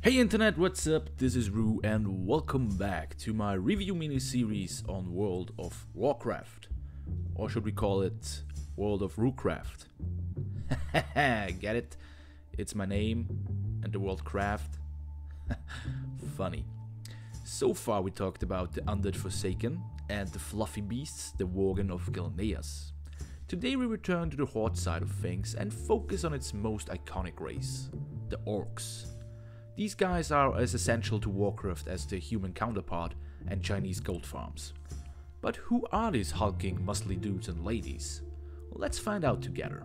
Hey internet, what's up? This is Roo and welcome back to my review mini-series on World of Warcraft. Or should we call it World of Roocraft? Get it? It's my name and the world craft. Funny. So far we talked about the Undead Forsaken and the fluffy beasts, the Worgen of Gilneas. Today we return to the Horde side of things and focus on its most iconic race, the Orcs. These guys are as essential to Warcraft as their human counterpart and Chinese gold farms. But who are these hulking, muscly dudes and ladies? Well, let's find out together.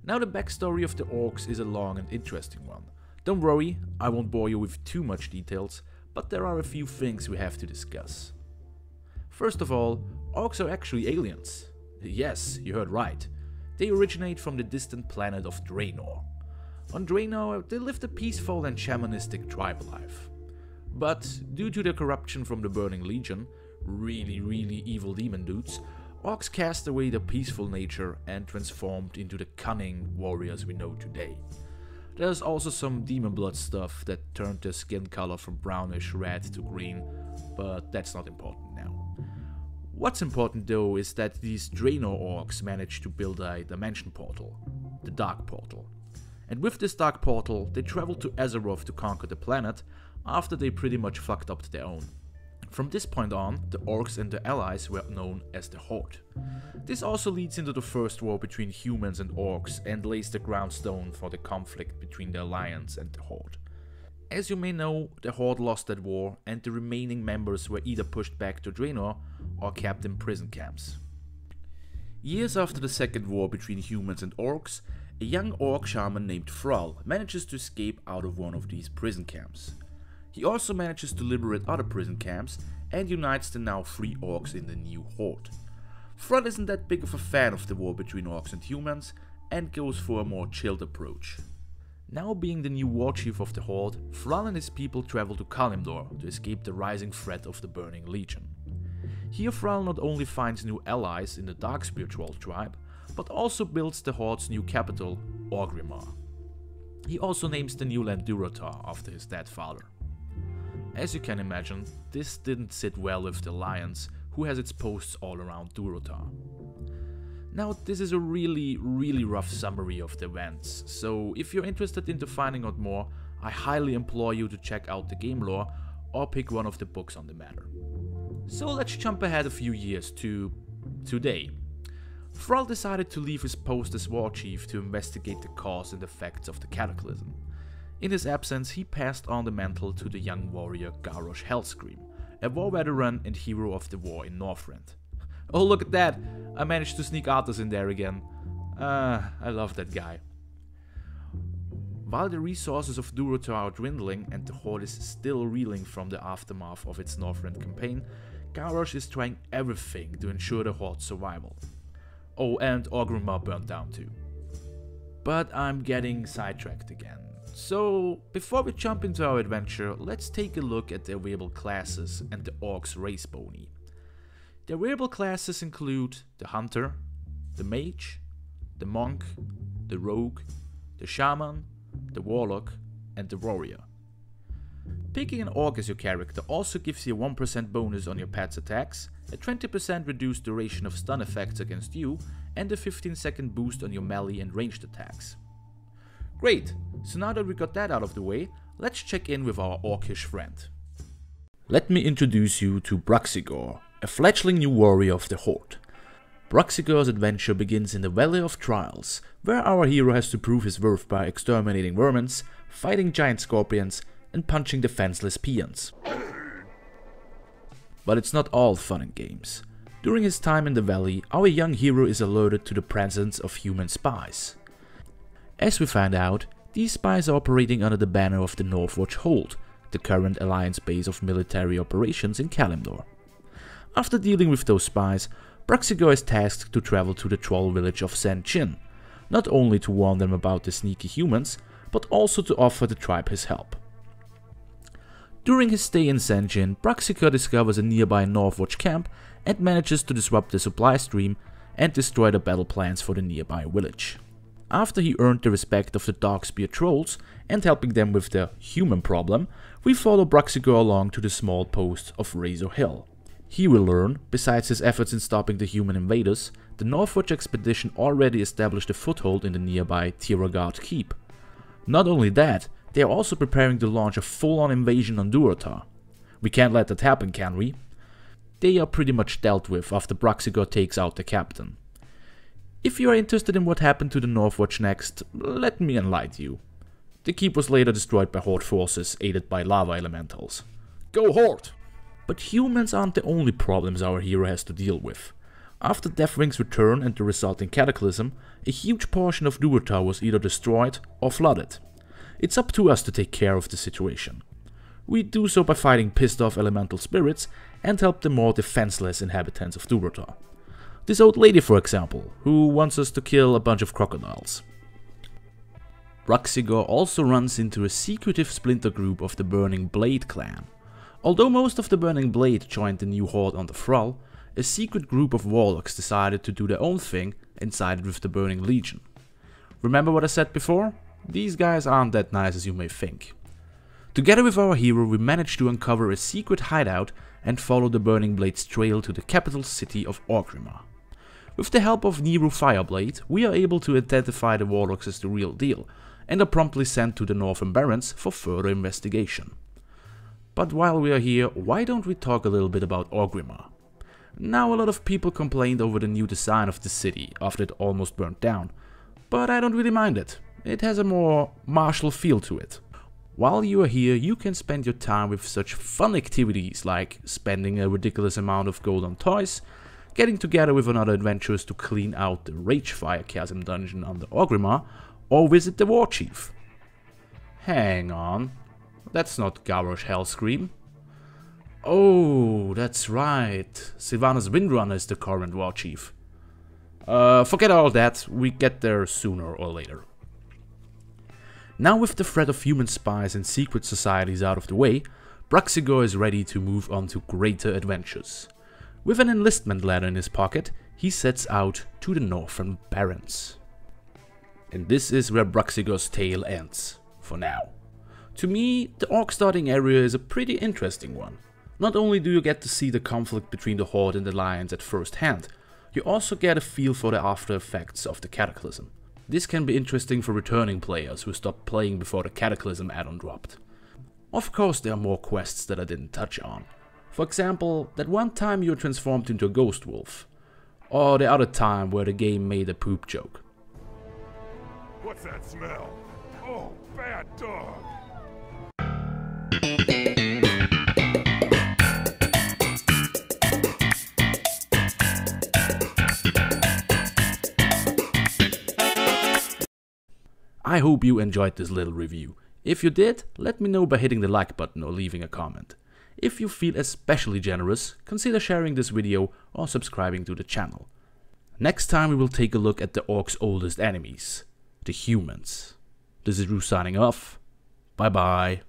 Now the backstory of the Orcs is a long and interesting one. Don't worry, I won't bore you with too much details, but there are a few things we have to discuss. First of all, Orcs are actually aliens. Yes, you heard right. They originate from the distant planet of Draenor. On Draenor, they lived a peaceful and shamanistic tribal life. But due to the corruption from the Burning Legion, really evil demon dudes, Orcs cast away their peaceful nature and transformed into the cunning warriors we know today. There's also some demon blood stuff that turned their skin color from brownish red to green, but that's not important now. What's important though is that these Draenor Orcs managed to build a dimension portal, the Dark Portal. And with this Dark Portal, they traveled to Azeroth to conquer the planet, after they pretty much fucked up their own. From this point on, the Orcs and their allies were known as the Horde. This also leads into the first war between humans and Orcs and lays the ground stone for the conflict between the Alliance and the Horde. As you may know, the Horde lost that war and the remaining members were either pushed back to Draenor or kept in prison camps. Years after the second war between humans and Orcs, a young Orc shaman named Thrall manages to escape out of one of these prison camps. He also manages to liberate other prison camps and unites the now free Orcs in the new Horde. Thrall isn't that big of a fan of the war between Orcs and humans and goes for a more chilled approach. Now being the new war chief of the Horde, Thrall and his people travel to Kalimdor to escape the rising threat of the Burning Legion. Here Thrall not only finds new allies in the Dark Spiritual tribe, but also builds the Horde's new capital, Orgrimmar. He also names the new land Durotar after his dead father. As you can imagine, this didn't sit well with the Alliance, who has its posts all around Durotar. Now this is a really rough summary of the events, so if you're interested into finding out more, I highly implore you to check out the game lore or pick one of the books on the matter. So let's jump ahead a few years to today. Thrall decided to leave his post as war chief to investigate the cause and effects of the cataclysm. In his absence, he passed on the mantle to the young warrior Garrosh Hellscream, a war veteran and hero of the war in Northrend. Oh look at that! I managed to sneak Arthas in there again. I love that guy. While the resources of Durotar are dwindling and the Horde is still reeling from the aftermath of its Northrend campaign, Garrosh is trying everything to ensure the Horde's survival. Oh, and Orgrimmar burnt down too. But I'm getting sidetracked again. So, before we jump into our adventure, let's take a look at the available classes and the Orcs race boni. The available classes include the Hunter, the Mage, the Monk, the Rogue, the Shaman, the Warlock, and the Warrior. Picking an Orc as your character also gives you a 1% bonus on your pet's attacks, a 20% reduced duration of stun effects against you, and a 15-second boost on your melee and ranged attacks. Great, so now that we got that out of the way, let's check in with our Orcish friend. Let me introduce you to Braxigor, a fledgling new warrior of the Horde. Braxigor's adventure begins in the Valley of Trials, where our hero has to prove his worth by exterminating vermins, fighting giant scorpions, and punching defenseless peons. But it's not all fun and games. During his time in the valley, our young hero is alerted to the presence of human spies. As we find out, these spies are operating under the banner of the Northwatch Hold, the current Alliance base of military operations in Kalimdor. After dealing with those spies, Braxigor is tasked to travel to the troll village of Sanchin, not only to warn them about the sneaky humans, but also to offer the tribe his help. During his stay in Sanchin, Braxigor discovers a nearby Northwatch camp and manages to disrupt the supply stream and destroy the battle plans for the nearby village. After he earned the respect of the Darkspear trolls and helping them with their human problem, we follow Braxigo along to the small post of Razor Hill. He will learn, besides his efforts in stopping the human invaders, the Northwatch expedition already established a foothold in the nearby Tiragard Keep. Not only that, they are also preparing to launch a full-on invasion on Durotar. We can't let that happen, can we? They are pretty much dealt with after Braxigo takes out the captain. If you are interested in what happened to the Northwatch next, let me enlighten you. The keep was later destroyed by Horde forces aided by lava elementals. Go Horde! But humans aren't the only problems our hero has to deal with. After Deathwing's return and the resulting cataclysm, a huge portion of Durotar was either destroyed or flooded. It's up to us to take care of the situation. We do so by fighting pissed off elemental spirits and help the more defenseless inhabitants of Durotar. This old lady, for example, who wants us to kill a bunch of crocodiles. Braxigo also runs into a secretive splinter group of the Burning Blade clan. Although most of the Burning Blade joined the new horde on the Thrall, a secret group of warlocks decided to do their own thing and sided with the Burning Legion. Remember what I said before? These guys aren't that nice as you may think. Together with our hero, we manage to uncover a secret hideout and follow the Burning Blade's trail to the capital city of Orgrimmar. With the help of Nero Fireblade, we are able to identify the warlocks as the real deal, and are promptly sent to the Northern Barrens for further investigation. But while we are here, why don't we talk a little bit about Orgrimmar? Now, a lot of people complained over the new design of the city after it almost burnt down, but I don't really mind it. It has a more martial feel to it. While you are here, you can spend your time with such fun activities like spending a ridiculous amount of gold on toys, getting together with another adventurers to clean out the Ragefire Chasm dungeon under Orgrimmar, or visit the War Chief. Hang on, that's not Garrosh Hellscream. Oh, that's right, Sylvanas Windrunner is the current War Chief. Forget all that, we get there sooner or later. Now with the threat of human spies and secret societies out of the way, Braxigo is ready to move on to greater adventures. With an enlistment letter in his pocket, he sets out to the Northern Barrens. And this is where Braxigo's tale ends, for now. To me, the Orc starting area is a pretty interesting one. Not only do you get to see the conflict between the Horde and the Lions at first hand, you also get a feel for the after effects of the Cataclysm. This can be interesting for returning players who stopped playing before the Cataclysm add-on dropped. Of course there are more quests that I didn't touch on. For example, that one time you were transformed into a ghost wolf. Or the other time where the game made a poop joke. What's that smell? Oh, bad dog! I hope you enjoyed this little review. If you did, let me know by hitting the like button or leaving a comment. If you feel especially generous, consider sharing this video or subscribing to the channel. Next time we will take a look at the Orcs' oldest enemies, the humans. This is Roo signing off. Bye bye.